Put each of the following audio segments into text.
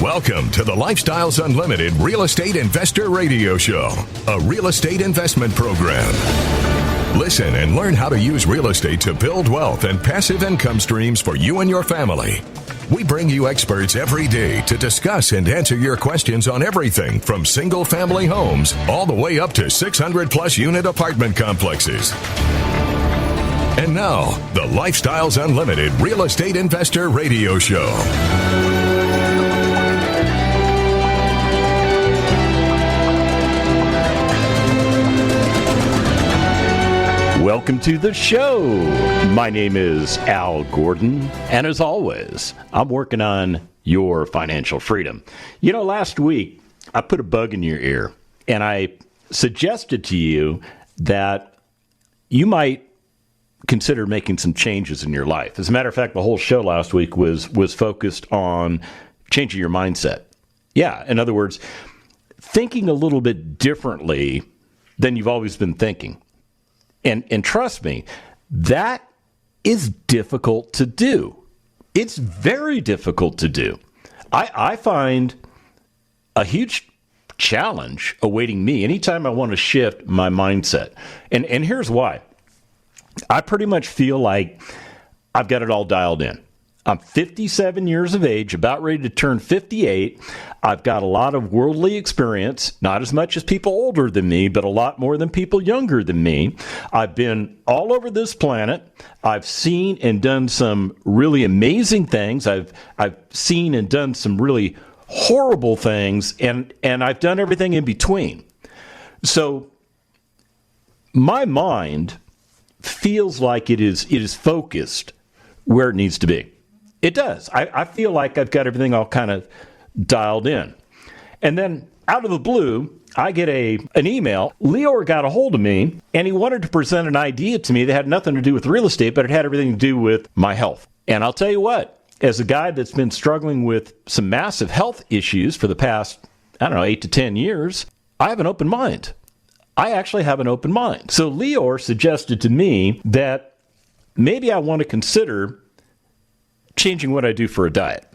Welcome to the Lifestyles Unlimited Real Estate Investor Radio Show, a real estate investment program. Listen and learn how to use real estate to build wealth and passive income streams for you and your family. We bring you experts every day to discuss and answer your questions on everything from single-family homes all the way up to 600-plus unit apartment complexes. And now, the Lifestyles Unlimited Real Estate Investor Radio Show. Welcome to the show. My name is Al Gordon, and as always, I'm working on your financial freedom. You know, last week, I put a bug in your ear, and I suggested to you that you might consider making some changes in your life. As a matter of fact, the whole show last week was focused on changing your mindset. Yeah, in other words, thinking a little bit differently than you've always been thinking. And trust me, that is difficult to do. It's very difficult to do. I find a huge challenge awaiting me anytime I want to shift my mindset. And here's why. I pretty much feel like I've got it all dialed in. I'm 57 years of age, about ready to turn 58. I've got a lot of worldly experience, not as much as people older than me, but a lot more than people younger than me. I've been all over this planet. I've seen and done some really amazing things. I've seen and done some really horrible things, and I've done everything in between. So my mind feels like it is focused where it needs to be. It does. I feel like I've got everything all kind of dialed in. And then out of the blue, I get an email. Leor got a hold of me, and he wanted to present an idea to me that had nothing to do with real estate, but it had everything to do with my health. And I'll tell you what, as a guy that's been struggling with some massive health issues for the past, 8 to 10 years, I have an open mind. I actually have an open mind. So Leor suggested to me that maybe I want to consider changing what I do for a diet.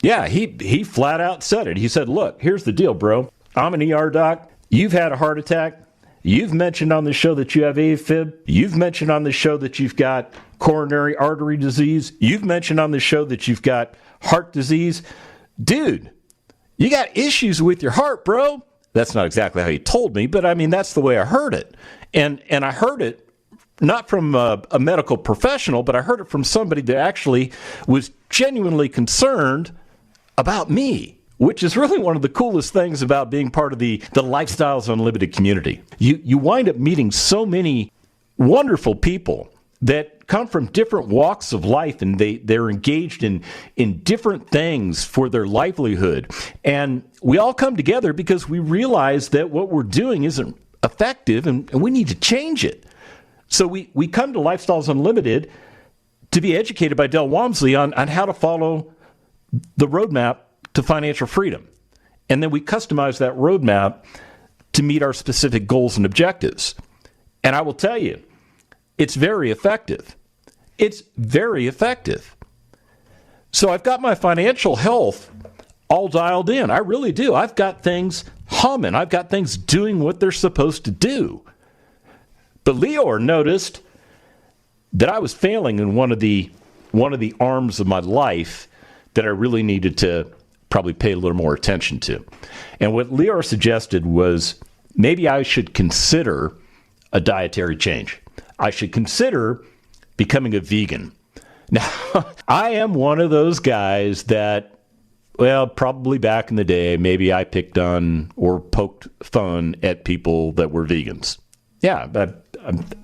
Yeah, he flat out said it. He said, look, here's the deal, bro. I'm an ER doc. You've had a heart attack. You've mentioned on the show that you have AFib. You've mentioned on the show that you've got coronary artery disease. You've mentioned on the show that you've got heart disease. Dude, you got issues with your heart, bro. That's not exactly how he told me, but I mean, that's the way I heard it. And I heard it not from a medical professional, but I heard it from somebody that actually was genuinely concerned about me, which is really one of the coolest things about being part of the Lifestyles Unlimited community. You wind up meeting so many wonderful people that come from different walks of life, and they're engaged in different things for their livelihood. And we all come together because we realize that what we're doing isn't effective, and we need to change it. So we come to Lifestyles Unlimited to be educated by Del Walmsley on how to follow the roadmap to financial freedom. And then we customize that roadmap to meet our specific goals and objectives. And I will tell you, it's very effective. It's very effective. So I've got my financial health all dialed in. I really do. I've got things humming. I've got things doing what they're supposed to do. But Leor noticed that I was failing in one of the arms of my life that I really needed to probably pay a little more attention to. And what Leor suggested was maybe I should consider a dietary change. I should consider becoming a vegan. Now, I am one of those guys that, well, probably back in the day, maybe I picked on or poked fun at people that were vegans. Yeah, but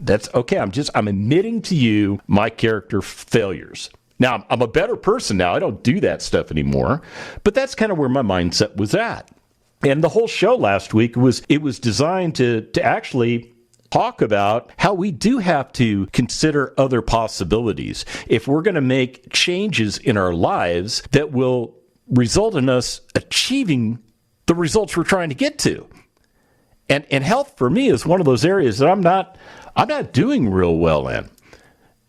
that's okay. I'm admitting to you my character failures. Now, I'm a better person now. I don't do that stuff anymore. But that's kind of where my mindset was at. And the whole show last week was designed to actually talk about how we do have to consider other possibilities if we're going to make changes in our lives that will result in us achieving the results we're trying to get to. And health for me is one of those areas that I'm not doing real well in.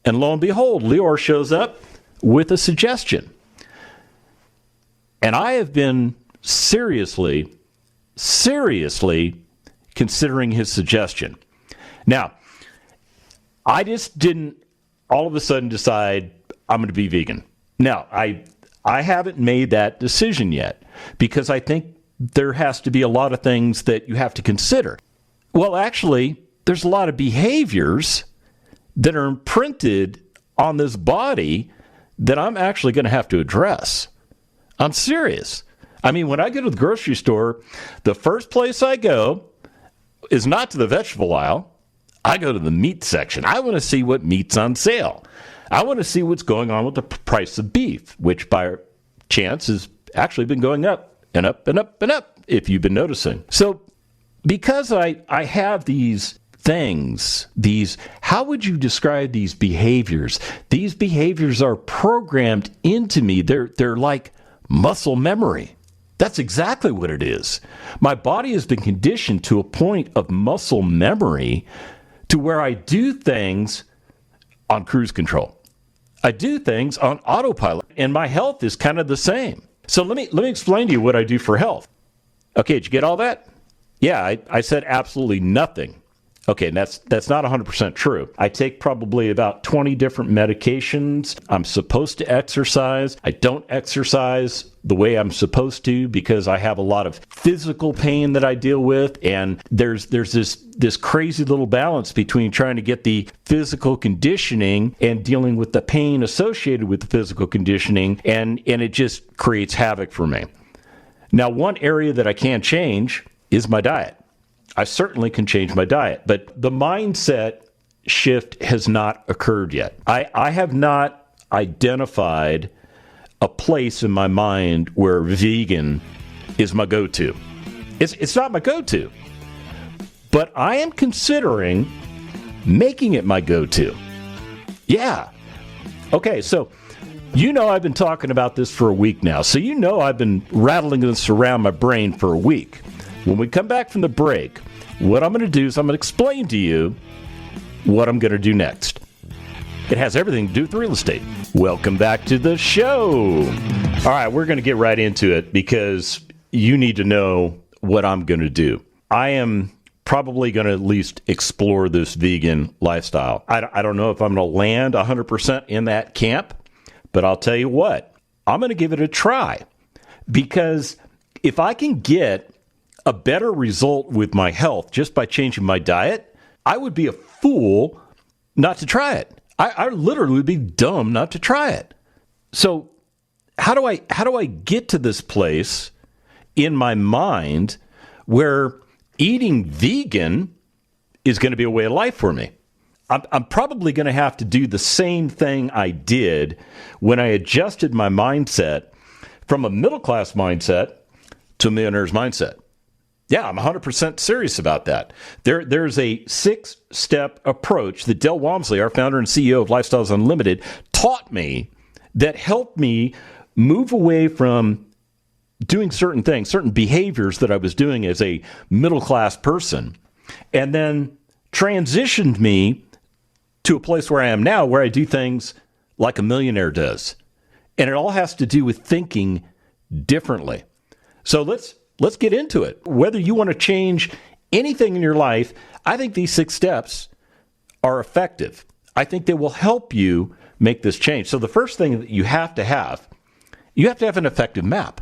And lo and behold, Leor shows up with a suggestion. And I have been seriously considering his suggestion. Now, I just didn't all of a sudden decide I'm going to be vegan. Now, I haven't made that decision yet because I think there has to be a lot of things that you have to consider. Well, actually, there's a lot of behaviors that are imprinted on this body that I'm actually going to have to address. I'm serious. I mean, when I go to the grocery store, the first place I go is not to the vegetable aisle. I go to the meat section. I want to see what meat's on sale. I want to see what's going on with the price of beef, which by chance has actually been going up and up and up and up, if you've been noticing. So because I have these things, how would you describe these behaviors? These behaviors are programmed into me. They're like muscle memory. That's exactly what it is. My body has been conditioned to a point of muscle memory to where I do things on cruise control. I do things on autopilot, and my health is kind of the same. So let me explain to you what I do for health. Okay, did you get all that? Yeah, I said absolutely nothing. Okay, and that's not 100% true. I take probably about 20 different medications. I'm supposed to exercise. I don't exercise the way I'm supposed to because I have a lot of physical pain that I deal with, and there's this crazy little balance between trying to get the physical conditioning and dealing with the pain associated with the physical conditioning, and it just creates havoc for me. Now, one area that I can change is my diet. I certainly can change my diet, but the mindset shift has not occurred yet. I have not identified a place in my mind where vegan is my go-to. It's not my go-to, but I am considering making it my go-to. Yeah. Okay, so I've been talking about this for a week now, so I've been rattling this around my brain for a week. When we come back from the break, what I'm going to do is I'm going to explain to you what I'm going to do next. It has everything to do with real estate. Welcome back to the show. All right, we're going to get right into it because you need to know what I'm going to do. I am probably going to at least explore this vegan lifestyle. I don't know if I'm going to land 100% in that camp, but I'll tell you what, I'm going to give it a try because if I can get a better result with my health just by changing my diet, I would be a fool not to try it. I literally would be dumb not to try it. So how do I get to this place in my mind where eating vegan is going to be a way of life for me? I'm probably going to have to do the same thing I did when I adjusted my mindset from a middle-class mindset to a millionaire's mindset. Yeah, I'm 100% serious about that. There's a 6-step approach that Del Walmsley, our founder and CEO of Lifestyles Unlimited, taught me that helped me move away from doing certain things, certain behaviors that I was doing as a middle-class person, and then transitioned me to a place where I am now, where I do things like a millionaire does. And it all has to do with thinking differently. So let's get into it. Whether you want to change anything in your life, I think these 6 steps are effective. I think they will help you make this change. So the first thing that you have to have an effective map.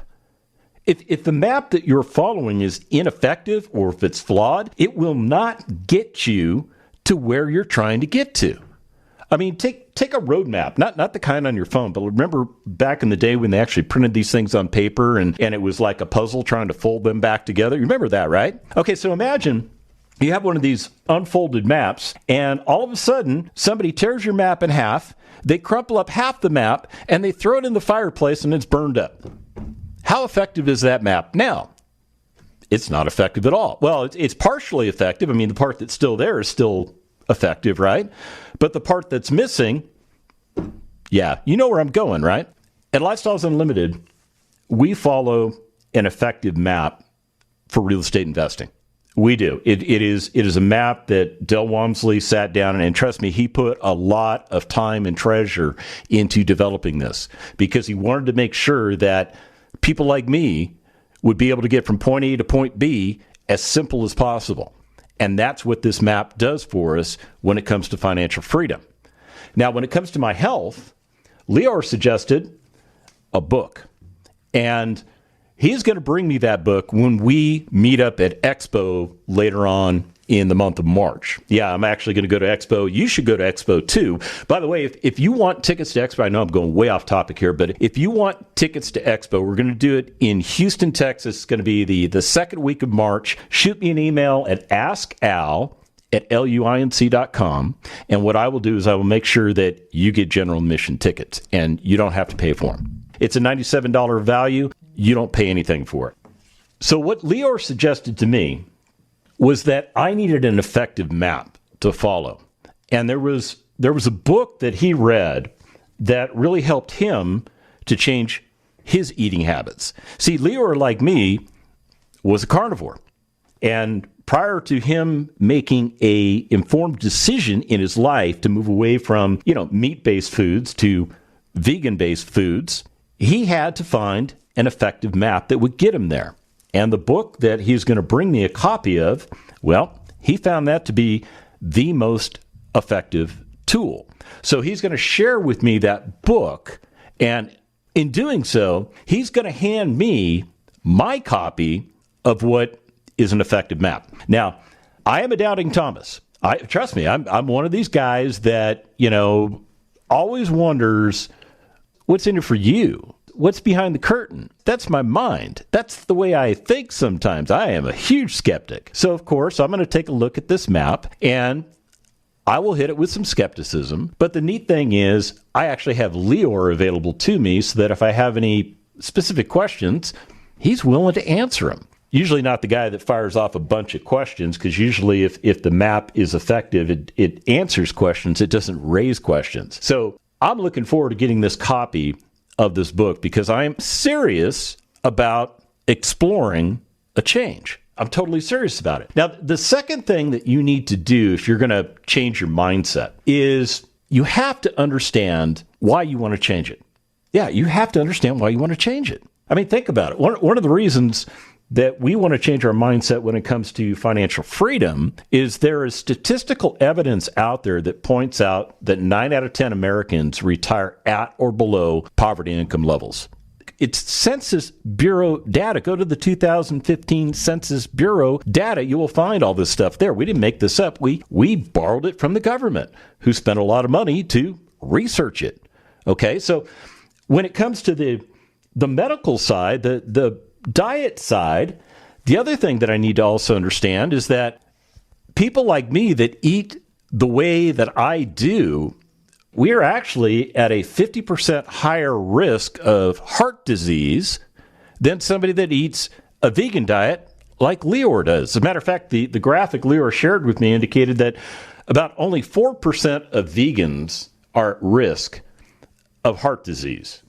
If the map that you're following is ineffective or if it's flawed, it will not get you to where you're trying to get to. I mean, take a road map, not the kind on your phone, but remember back in the day when they actually printed these things on paper and it was like a puzzle trying to fold them back together? You remember that, right? Okay, so imagine you have one of these unfolded maps and all of a sudden somebody tears your map in half, they crumple up half the map, and they throw it in the fireplace and it's burned up. How effective is that map now? It's not effective at all. Well, it's partially effective. I mean, the part that's still there is still effective, right? But the part that's missing, yeah, you know where I'm going, right? At Lifestyles Unlimited, we follow an effective map for real estate investing. We do. It is a map that Del Walmsley sat down and trust me, he put a lot of time and treasure into developing this because he wanted to make sure that people like me would be able to get from point A to point B as simple as possible. And that's what this map does for us when it comes to financial freedom. Now, when it comes to my health, Leor suggested a book. And he's going to bring me that book when we meet up at Expo later on in the month of March. Yeah, I'm actually going to go to Expo. You should go to Expo too. By the way, if you want tickets to Expo, I know I'm going way off topic here, but if you want tickets to Expo, we're going to do it in Houston, Texas. It's going to be the second week of March. Shoot me an email at askal@luinc.com. And what I will do is I will make sure that you get general admission tickets and you don't have to pay for them. It's a $97 value. You don't pay anything for it. So what Leor suggested to me was that I needed an effective map to follow. And there was a book that he read that really helped him to change his eating habits. See, Leor, like me, was a carnivore. And prior to him making a informed decision in his life to move away from, meat-based foods to vegan-based foods, he had to find an effective map that would get him there. And the book that he's going to bring me a copy of, well, he found that to be the most effective tool. So he's going to share with me that book. And in doing so, he's going to hand me my copy of what is an effective map. Now, I am a doubting Thomas. Trust me, I'm one of these guys that, always wonders what's in it for you. What's behind the curtain? That's my mind. That's the way I think sometimes. I am a huge skeptic. So, of course, I'm going to take a look at this map, and I will hit it with some skepticism. But the neat thing is I actually have Leor available to me so that if I have any specific questions, he's willing to answer them. Usually not the guy that fires off a bunch of questions, because usually if the map is effective, it answers questions. It doesn't raise questions. So I'm looking forward to getting this copy of this book because I'm serious about exploring a change. I'm totally serious about it. Now, the second thing that you need to do if you're going to change your mindset is you have to understand why you want to change it. Yeah, you have to understand why you want to change it. I mean, think about it. One of the reasons that we want to change our mindset when it comes to financial freedom is there is statistical evidence out there that points out that 9 out of 10 Americans retire at or below poverty income levels. It's Census Bureau data. Go to the 2015 Census Bureau data. You will find all this stuff there. We didn't make this up. We borrowed it from the government, who spent a lot of money to research it. Okay, so when it comes to the medical side, the diet side, the other thing that I need to also understand is that people like me that eat the way that I do, we're actually at a 50% higher risk of heart disease than somebody that eats a vegan diet like Leor does. As a matter of fact, the graphic Leor shared with me indicated that about only 4% of vegans are at risk of heart disease.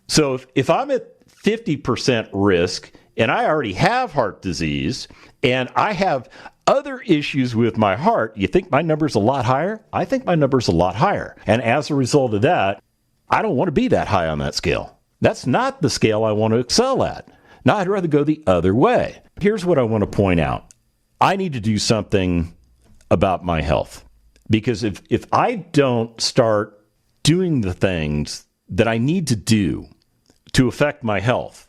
So if I'm at 50% risk, and I already have heart disease, and I have other issues with my heart, you think my number's a lot higher? I think my number's a lot higher. And as a result of that, I don't want to be that high on that scale. That's not the scale I want to excel at. Now, I'd rather go the other way. Here's what I want to point out. I need to do something about my health. Because if I don't start doing the things that I need to do to affect my health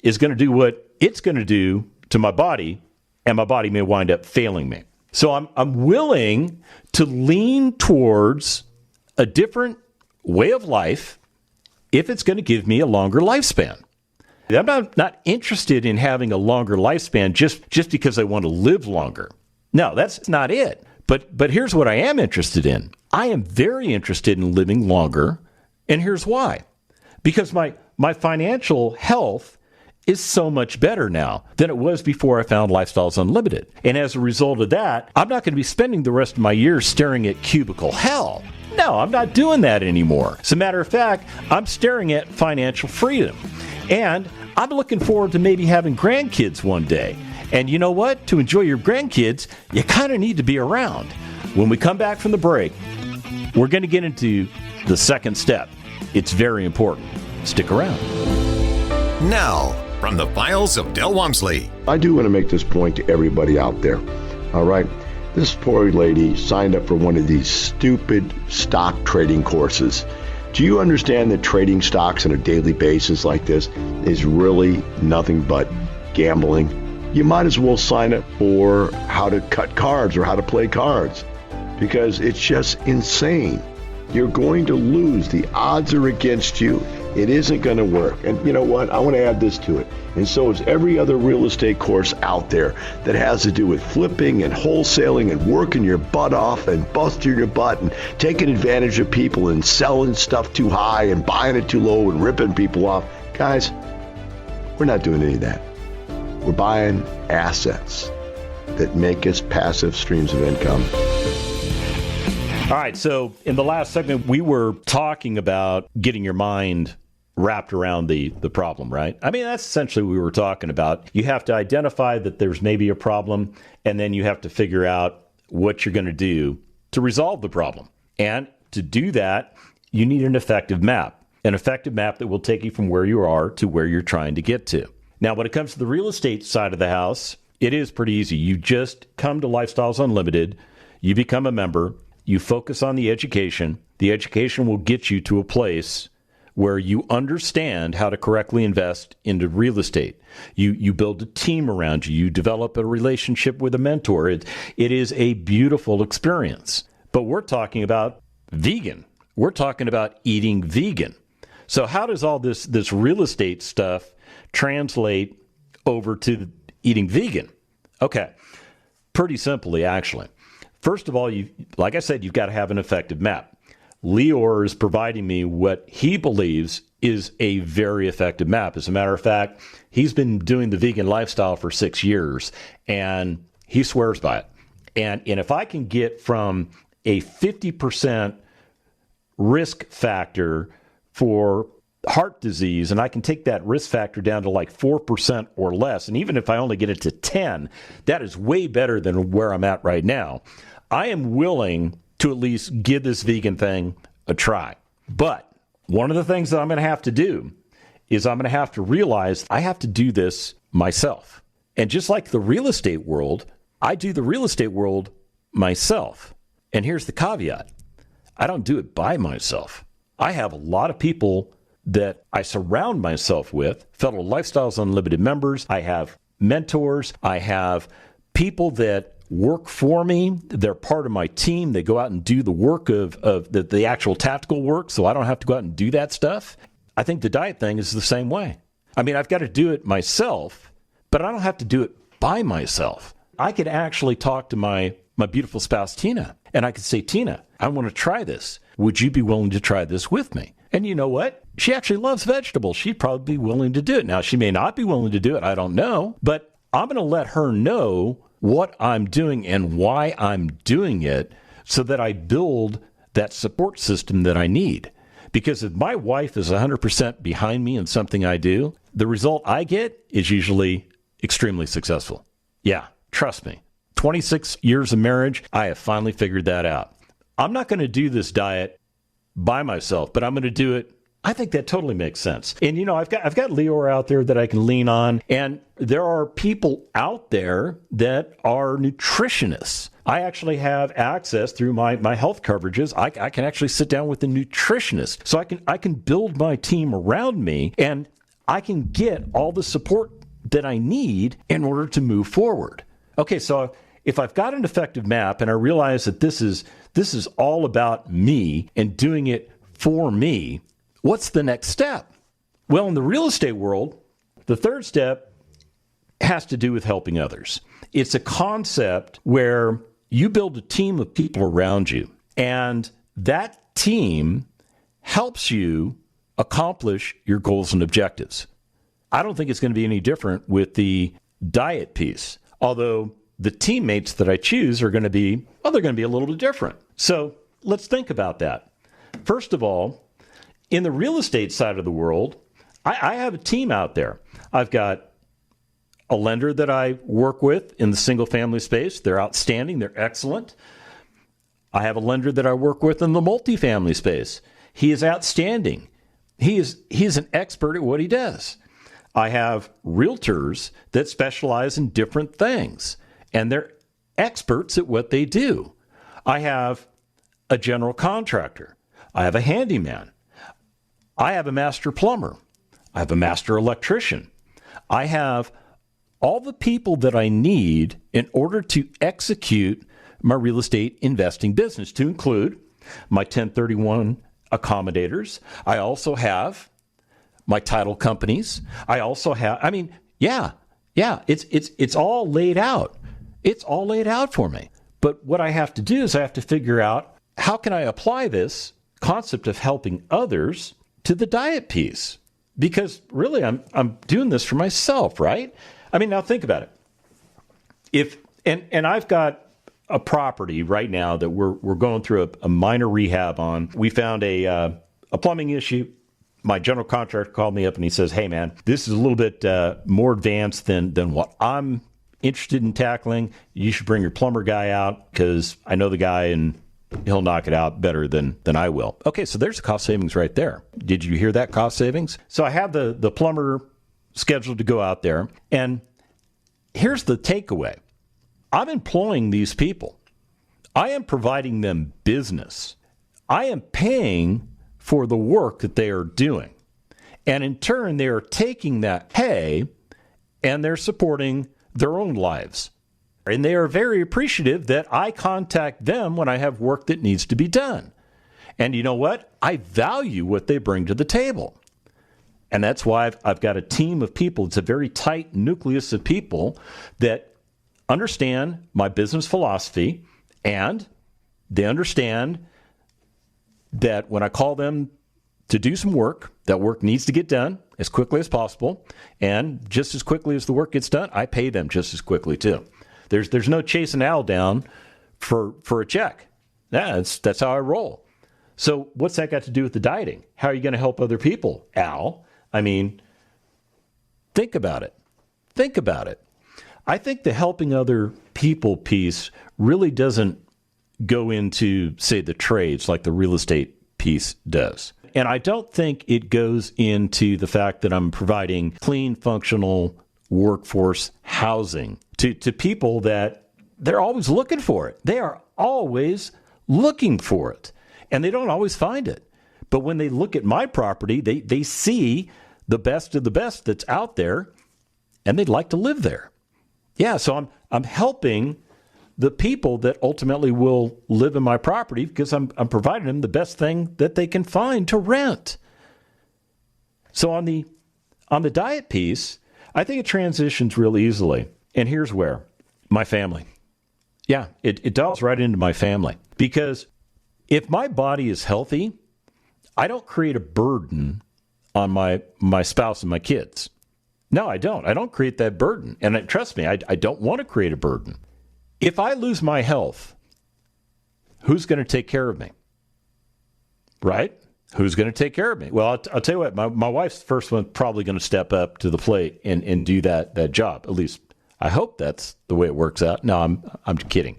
is going to do what it's going to do to my body, and my body may wind up failing me. So I'm willing to lean towards a different way of life if it's going to give me a longer lifespan. I'm not interested in having a longer lifespan just because I want to live longer. No, that's not it. But here's what I am interested in. I am very interested in living longer, and here's why. Because my financial health is so much better now than it was before I found Lifestyles Unlimited. And as a result of that, I'm not going to be spending the rest of my years staring at cubicle hell. No, I'm not doing that anymore. As a matter of fact, I'm staring at financial freedom. And I'm looking forward to maybe having grandkids one day. And you know what? To enjoy your grandkids, you kind of need to be around. When we come back from the break, we're going to get into the second step. It's very important. Stick around. Now, from the files of Del Walmsley. I do want to make this point to everybody out there. All right. This poor lady signed up for one of these stupid stock trading courses. Do you understand that trading stocks on a daily basis like this is really nothing but gambling? You might as well sign up for how to cut cards or how to play cards, because it's just insane. You're going to lose. The odds are against you. It isn't going to work. And you know what? I want to add this to it. And so is every other real estate course out there that has to do with flipping and wholesaling and working your butt off and busting your butt and taking advantage of people and selling stuff too high and buying it too low and ripping people off. Guys, we're not doing any of that. We're buying assets that make us passive streams of income. All right, so in the last segment, we were talking about getting your mind wrapped around the problem, right? I mean, that's essentially what we were talking about. You have to identify that there's maybe a problem, and then you have to figure out what you're going to do to resolve the problem. And to do that, you need an effective map that will take you from where you are to where you're trying to get to. Now, when it comes to the real estate side of the house, it is pretty easy. You just come to Lifestyles Unlimited, you become a member, you focus on the education. The education will get you to a place where you understand how to correctly invest into real estate. You build a team around you. You develop a relationship with a mentor. It is a beautiful experience. But we're talking about vegan. We're talking about eating vegan. So how does all this real estate stuff translate over to eating vegan? Okay, pretty simply, actually. First of all, like I said, you've got to have an effective map. Lior is providing me what he believes is a very effective map. As a matter of fact, he's been doing the vegan lifestyle for 6 years, and he swears by it. And if I can get from a 50% risk factor for heart disease, and I can take that risk factor down to like 4% or less, and even if I only get it to 10, that is way better than where I'm at right now. I am willing to at least give this vegan thing a try. But one of the things that I'm going to have to do is I'm going to have to realize I have to do this myself. And just like the real estate world, I do the real estate world myself. And here's the caveat. I don't do it by myself. I have a lot of people that I surround myself with, fellow Lifestyles Unlimited members. I have mentors. I have people that work for me. They're part of my team. They go out and do the work of the actual tactical work, so I don't have to go out and do that stuff. I think the diet thing is the same way. I mean, I've got to do it myself, but I don't have to do it by myself. I could actually talk to my beautiful spouse, Tina, and I could say, Tina, I want to try this. Would you be willing to try this with me? And you know what? She actually loves vegetables. She'd probably be willing to do it. Now, she may not be willing to do it. I don't know. But I'm going to let her know what I'm doing and why I'm doing it so that I build that support system that I need. Because if my wife is 100% behind me in something I do, the result I get is usually extremely successful. Yeah, trust me. 26 years of marriage, I have finally figured that out. I'm not going to do this diet by myself, but I'm going to do it. I think that totally makes sense. And, you know, I've got Lior out there that I can lean on. And there are people out there that are nutritionists. I actually have access through my health coverages. I can actually sit down with a nutritionist. So I can build my team around me, and I can get all the support that I need in order to move forward. Okay, so if I've got an effective map and I realize that this is all about me and doing it for me, what's the next step? Well, in the real estate world, the third step has to do with helping others. It's a concept where you build a team of people around you, and that team helps you accomplish your goals and objectives. I don't think it's going to be any different with the diet piece, although the teammates that I choose are going to be, well, they're going to be a little bit different. So let's think about that. First of all, in the real estate side of the world, I have a team out there. I've got a lender that I work with in the single family space. They're outstanding. They're excellent. I have a lender that I work with in the multifamily space. He is outstanding. He's an expert at what he does. I have realtors that specialize in different things, and they're experts at what they do. I have a general contractor. I have a handyman. I have a master plumber. I have a master electrician. I have all the people that I need in order to execute my real estate investing business, to include my 1031 accommodators. I also have my title companies. I also have, it's all laid out. It's all laid out for me. But what I have to do is I have to figure out, how can I apply this concept of helping others to the diet piece? Because really, I'm doing this for myself, right? I mean, now think about it. And I've got a property right now that we're going through a minor rehab on. We found a plumbing issue. My general contractor called me up and he says, "Hey man, this is a little bit more advanced than what I'm interested in tackling. You should bring your plumber guy out because I know the guy and he'll knock it out better than I will." Okay, so there's the cost savings right there. Did you hear that cost savings? So I have the plumber scheduled to go out there. And here's the takeaway. I'm employing these people. I am providing them business. I am paying for the work that they are doing. And in turn, they are taking that pay and they're supporting their own lives. And they are very appreciative that I contact them when I have work that needs to be done. And you know what? I value what they bring to the table. And that's why I've got a team of people. It's a very tight nucleus of people that understand my business philosophy, and they understand that when I call them to do some work, that work needs to get done as quickly as possible. And just as quickly as the work gets done, I pay them just as quickly too. There's no chasing Al down for a check. Yeah, that's how I roll. So what's that got to do with the dieting? How are you going to help other people, Al? I mean, think about it. Think about it. I think the helping other people piece really doesn't go into, say, the trades like the real estate piece does. And I don't think it goes into the fact that I'm providing clean, functional workforce housing to people that they're always looking for it. They are always looking for it. And they don't always find it. But when they look at my property, they see the best of the best that's out there, and they'd like to live there. Yeah, so I'm helping the people that ultimately will live in my property because I'm providing them the best thing that they can find to rent. So on the diet piece, I think it transitions real easily. And here's where. My family. Yeah, it dials right into my family. Because if my body is healthy, I don't create a burden on my spouse and my kids. No, I don't. I don't create that burden. And trust me, I don't want to create a burden. If I lose my health, who's going to take care of me? Right? Who's going to take care of me? Well, I'll tell you what, my wife's the first one probably going to step up to the plate and do that job. At least I hope that's the way it works out. No, I'm kidding.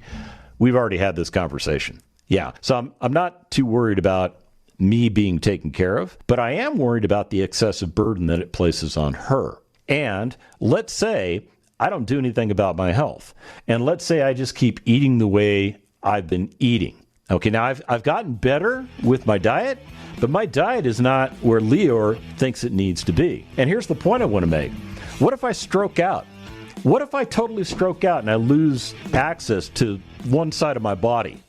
We've already had this conversation. Yeah. So I'm not too worried about me being taken care of, but I am worried about the excessive burden that it places on her. And let's say I don't do anything about my health. And let's say I just keep eating the way I've been eating. Okay, now I've gotten better with my diet, but my diet is not where Leor thinks it needs to be. And here's the point I want to make. What if I stroke out? What if I totally stroke out and I lose access to one side of my body?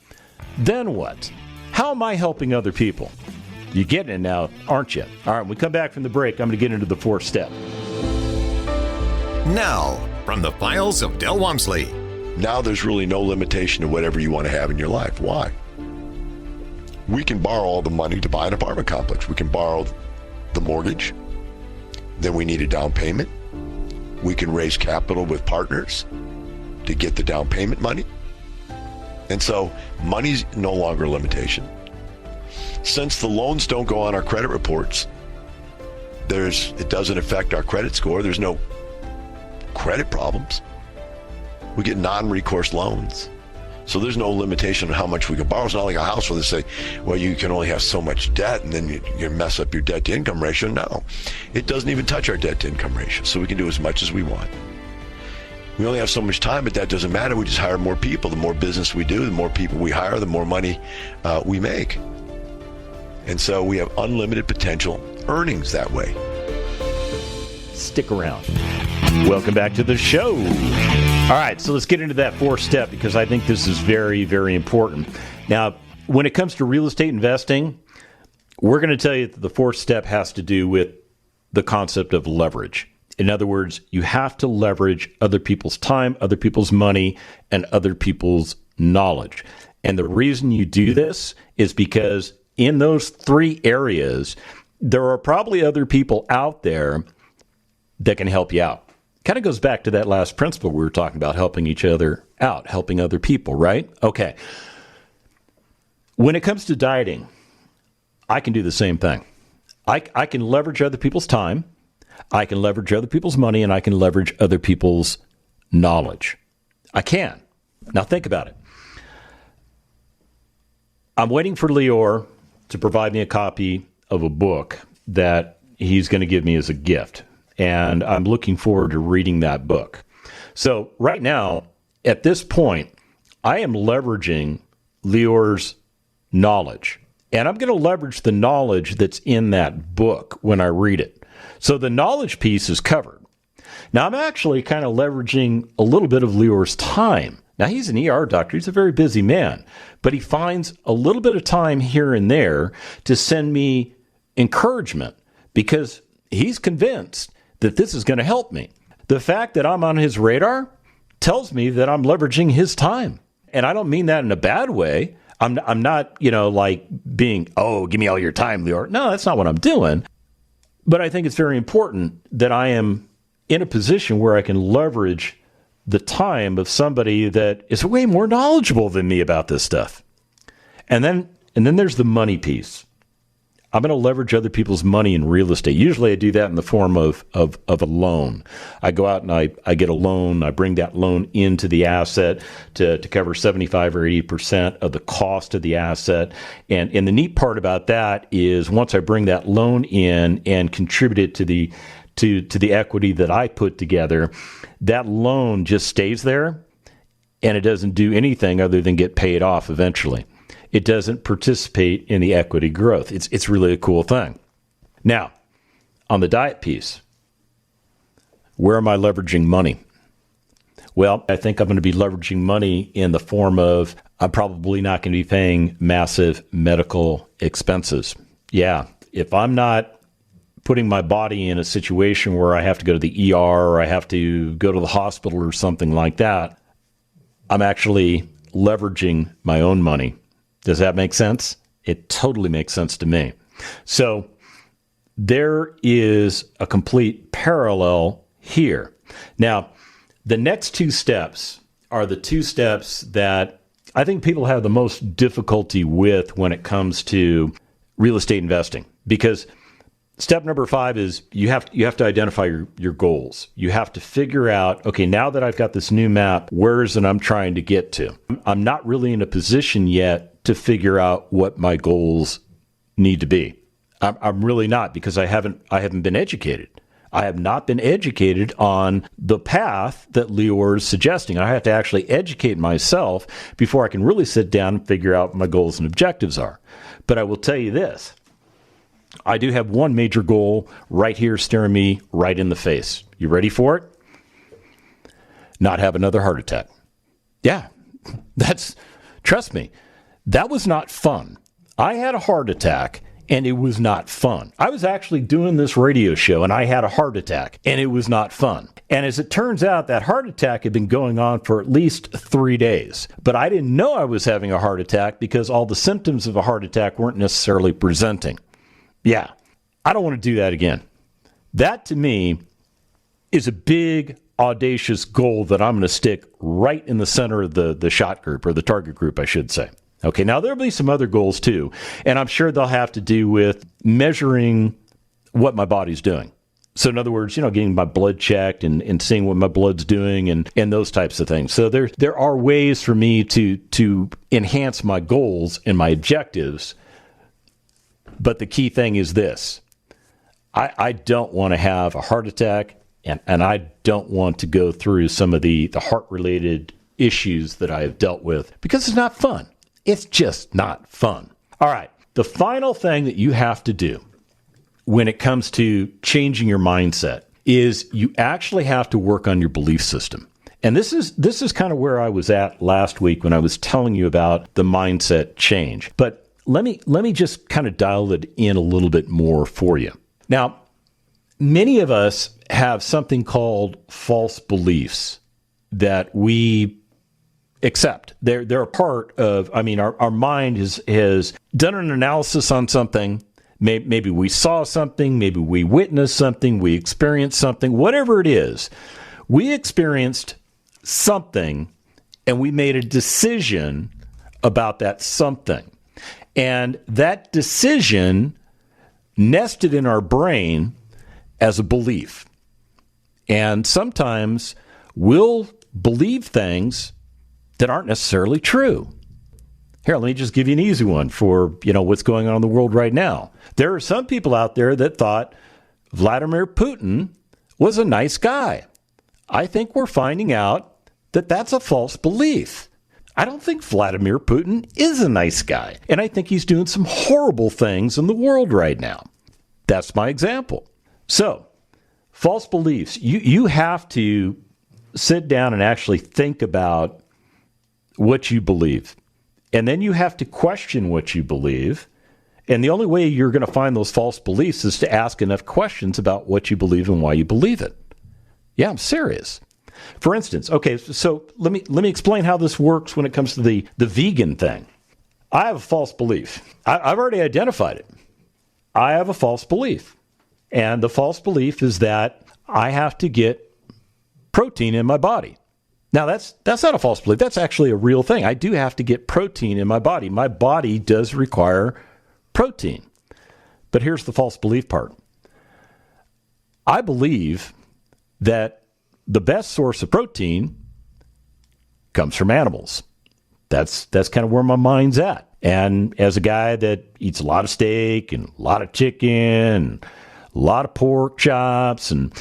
Then what? How am I helping other people? You're getting it now, aren't you? All right, when we come back from the break, I'm going to get into the fourth step. Now, from the files of Del Walmsley. Now there's really no limitation to whatever you want to have in your life. Why? We can borrow all the money to buy an apartment complex. We can borrow the mortgage. Then we need a down payment. We can raise capital with partners to get the down payment money. And so money's no longer a limitation. Since the loans don't go on our credit reports, it doesn't affect our credit score. There's no credit problems. We get non-recourse loans. So there's no limitation on how much we can borrow. It's not like a house where they say, well, you can only have so much debt and then you mess up your debt to income ratio. No, it doesn't even touch our debt to income ratio. So we can do as much as we want. We only have so much time, but that doesn't matter. We just hire more people. The more business we do, the more people we hire, the more money we make. And so we have unlimited potential earnings that way. Stick around. Welcome back to the show. All right, so let's get into that fourth step because I think this is very, very important. Now, when it comes to real estate investing, we're going to tell you that the fourth step has to do with the concept of leverage. In other words, you have to leverage other people's time, other people's money, and other people's knowledge. And the reason you do this is because in those three areas, there are probably other people out there that can help you out. Kind of goes back to that last principle we were talking about, helping each other out, helping other people, right? Okay. When it comes to dieting, I can do the same thing. I can leverage other people's time. I can leverage other people's money, and I can leverage other people's knowledge. I can. Now think about it. I'm waiting for Lior to provide me a copy of a book that he's going to give me as a gift, and I'm looking forward to reading that book. So right now, at this point, I am leveraging Lior's knowledge, and I'm going to leverage the knowledge that's in that book when I read it. So the knowledge piece is covered. Now, I'm actually kind of leveraging a little bit of Lior's time. Now, he's an ER doctor. He's a very busy man, but he finds a little bit of time here and there to send me encouragement because he's convinced that this is going to help me. The fact that I'm on his radar tells me that I'm leveraging his time. And I don't mean that in a bad way. I'm not, like being, oh, give me all your time, Lior. No, that's not what I'm doing. But I think it's very important that I am in a position where I can leverage the time of somebody that is way more knowledgeable than me about this stuff. And then there's the money piece. I'm going to leverage other people's money in real estate. Usually I do that in the form of a loan. I go out and I get a loan. I bring that loan into the asset to cover 75 or 80% of the cost of the asset. And the neat part about that is once I bring that loan in and contribute it to the equity that I put together, that loan just stays there and it doesn't do anything other than get paid off eventually. It doesn't participate in the equity growth. It's really a cool thing. Now, on the diet piece, where am I leveraging money? Well, I think I'm going to be leveraging money in the form of I'm probably not going to be paying massive medical expenses. Yeah, if I'm not putting my body in a situation where I have to go to the ER or I have to go to the hospital or something like that, I'm actually leveraging my own money. Does that make sense? It totally makes sense to me. So there is a complete parallel here. Now, the next two steps are the two steps that I think people have the most difficulty with when it comes to real estate investing. Because step number 5 is you have to identify your goals. You have to figure out, okay, now that I've got this new map, where is it I'm trying to get to? I'm not really in a position yet to figure out what my goals need to be. I'm really not, because I haven't been educated. I have not been educated on the path that Lior is suggesting. I have to actually educate myself before I can really sit down and figure out what my goals and objectives are. But I will tell you this. I do have one major goal right here staring me right in the face. You ready for it? Not have another heart attack. Yeah, trust me, that was not fun. I had a heart attack and it was not fun. I was actually doing this radio show and I had a heart attack and it was not fun. And as it turns out, that heart attack had been going on for at least 3 days. But I didn't know I was having a heart attack because all the symptoms of a heart attack weren't necessarily presenting. Yeah, I don't want to do that again. That to me is a big, audacious goal that I'm going to stick right in the center of the shot group, or the target group, I should say. Okay, now there'll be some other goals too, and I'm sure they'll have to do with measuring what my body's doing. So in other words, getting my blood checked and seeing what my blood's doing and those types of things. So there are ways for me to enhance my goals and my objectives. But the key thing is this. I don't want to have a heart attack, and I don't want to go through some of the heart-related issues that I have dealt with because it's not fun. It's just not fun. All right. The final thing that you have to do when it comes to changing your mindset is you actually have to work on your belief system. And this is kind of where I was at last week when I was telling you about the mindset change. But let me just kind of dial it in a little bit more for you. Now, many of us have something called false beliefs that we accept. They're a part of, our mind has done an analysis on something. Maybe we saw something, maybe we witnessed something, we experienced something, whatever it is. We experienced something and we made a decision about that something. And that decision nested in our brain as a belief. And sometimes we'll believe things that aren't necessarily true. Here, let me just give you an easy one for, what's going on in the world right now. There are some people out there that thought Vladimir Putin was a nice guy. I think we're finding out that that's a false belief. I don't think Vladimir Putin is a nice guy. And I think he's doing some horrible things in the world right now. That's my example. So, false beliefs. You have to sit down and actually think about what you believe. And then you have to question what you believe. And the only way you're going to find those false beliefs is to ask enough questions about what you believe and why you believe it. Yeah, I'm serious. For instance, okay, so let me explain how this works when it comes to the vegan thing. I have a false belief. I've already identified it. I have a false belief. And the false belief is that I have to get protein in my body. Now, that's not a false belief. That's actually a real thing. I do have to get protein in my body. My body does require protein. But here's the false belief part. I believe that the best source of protein comes from animals. That's kind of where my mind's at. And as a guy that eats a lot of steak and a lot of chicken, and a lot of pork chops, and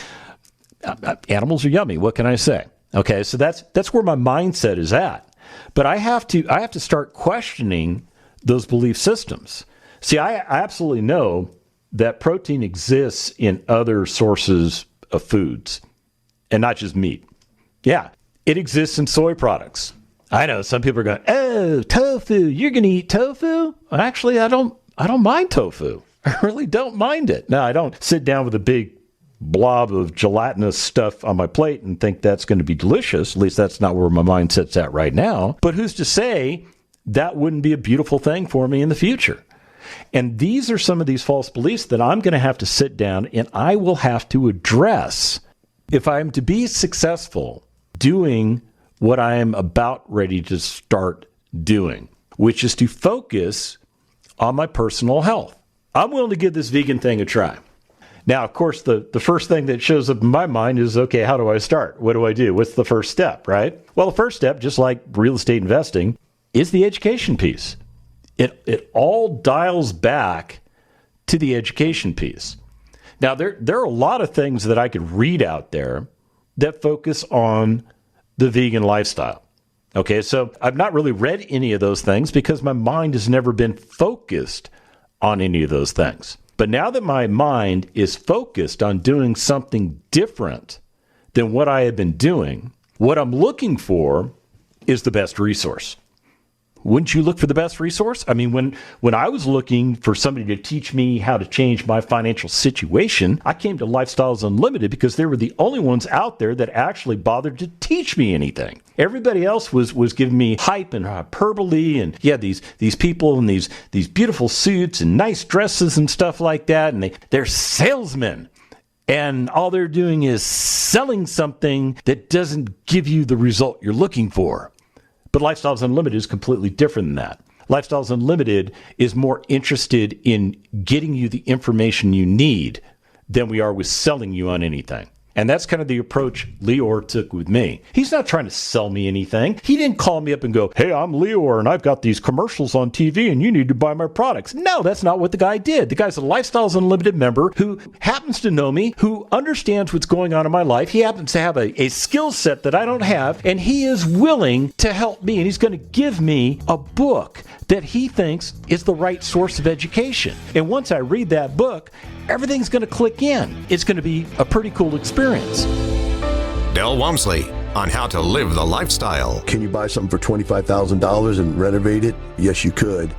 animals are yummy. What can I say? Okay, so that's where my mindset is at. But I have to start questioning those belief systems. See, I absolutely know that protein exists in other sources of foods, and not just meat. Yeah, it exists in soy products. I know some people are going, "Oh, tofu, you're going to eat tofu?" Actually, I don't mind tofu. I really don't mind it. No, I don't sit down with a big blob of gelatinous stuff on my plate and think that's going to be delicious. At least that's not where my mindset's at right now. But who's to say that wouldn't be a beautiful thing for me in the future? And these are some of these false beliefs that I'm going to have to sit down and I will have to address if I'm to be successful doing what I am about ready to start doing, which is to focus on my personal health. I'm willing to give this vegan thing a try. Now, of course, the first thing that shows up in my mind is, okay, how do I start? What do I do? What's the first step, right? Well, the first step, just like real estate investing, is the education piece. It all dials back to the education piece. Now, there are a lot of things that I could read out there that focus on the vegan lifestyle. Okay, so I've not really read any of those things because my mind has never been focused on any of those things. But now that my mind is focused on doing something different than what I have been doing, what I'm looking for is the best resource. Wouldn't you look for the best resource? I mean, when I was looking for somebody to teach me how to change my financial situation, I came to Lifestyles Unlimited because they were the only ones out there that actually bothered to teach me anything. Everybody else was giving me hype and hyperbole, and yeah, these people in these beautiful suits and nice dresses and stuff like that, and they're salesmen. And all they're doing is selling something that doesn't give you the result you're looking for. But Lifestyles Unlimited is completely different than that. Lifestyles Unlimited is more interested in getting you the information you need than we are with selling you on anything. And that's kind of the approach Lior took with me. He's not trying to sell me anything. He didn't call me up and go, hey, I'm Lior and I've got these commercials on TV and you need to buy my products. No, that's not what the guy did. The guy's a Lifestyles Unlimited member who happens to know me, who understands what's going on in my life. He happens to have a skill set that I don't have, and he is willing to help me, and he's going to give me a book that he thinks is the right source of education. And once I read that book, everything's going to click in. It's going to be a pretty cool experience. Del Walmsley on how to live the lifestyle. Can you buy something for $25,000 and renovate it? Yes, you could.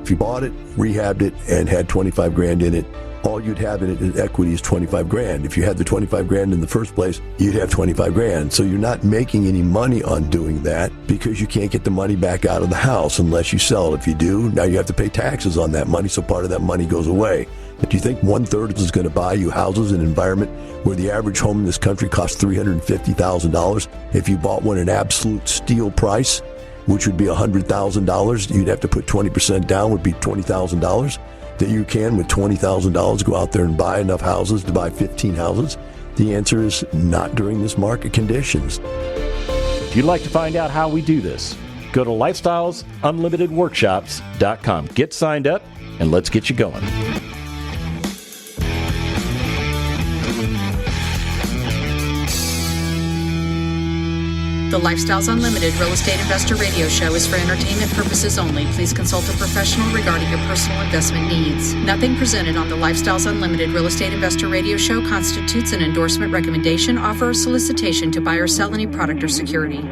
If you bought it, rehabbed it, and had 25 grand in it, all you'd have in it in equity is 25 grand. If you had the 25 grand in the first place, you'd have 25 grand. So you're not making any money on doing that because you can't get the money back out of the house unless you sell it. If you do, now you have to pay taxes on that money, so part of that money goes away. But do you think 1/3 is going to buy you houses in an environment where the average home in this country costs $350,000? If you bought one at absolute steal price, which would be $100,000, you'd have to put 20% down, would be $20,000. That you can, with $20,000, go out there and buy enough houses to buy 15 houses? The answer is not during this market conditions. If you'd like to find out how we do this, go to lifestylesunlimitedworkshops.com. Get signed up, and let's get you going. The Lifestyles Unlimited Real Estate Investor Radio Show is for entertainment purposes only. Please consult a professional regarding your personal investment needs. Nothing presented on the Lifestyles Unlimited Real Estate Investor Radio Show constitutes an endorsement, recommendation, offer, or solicitation to buy or sell any product or security.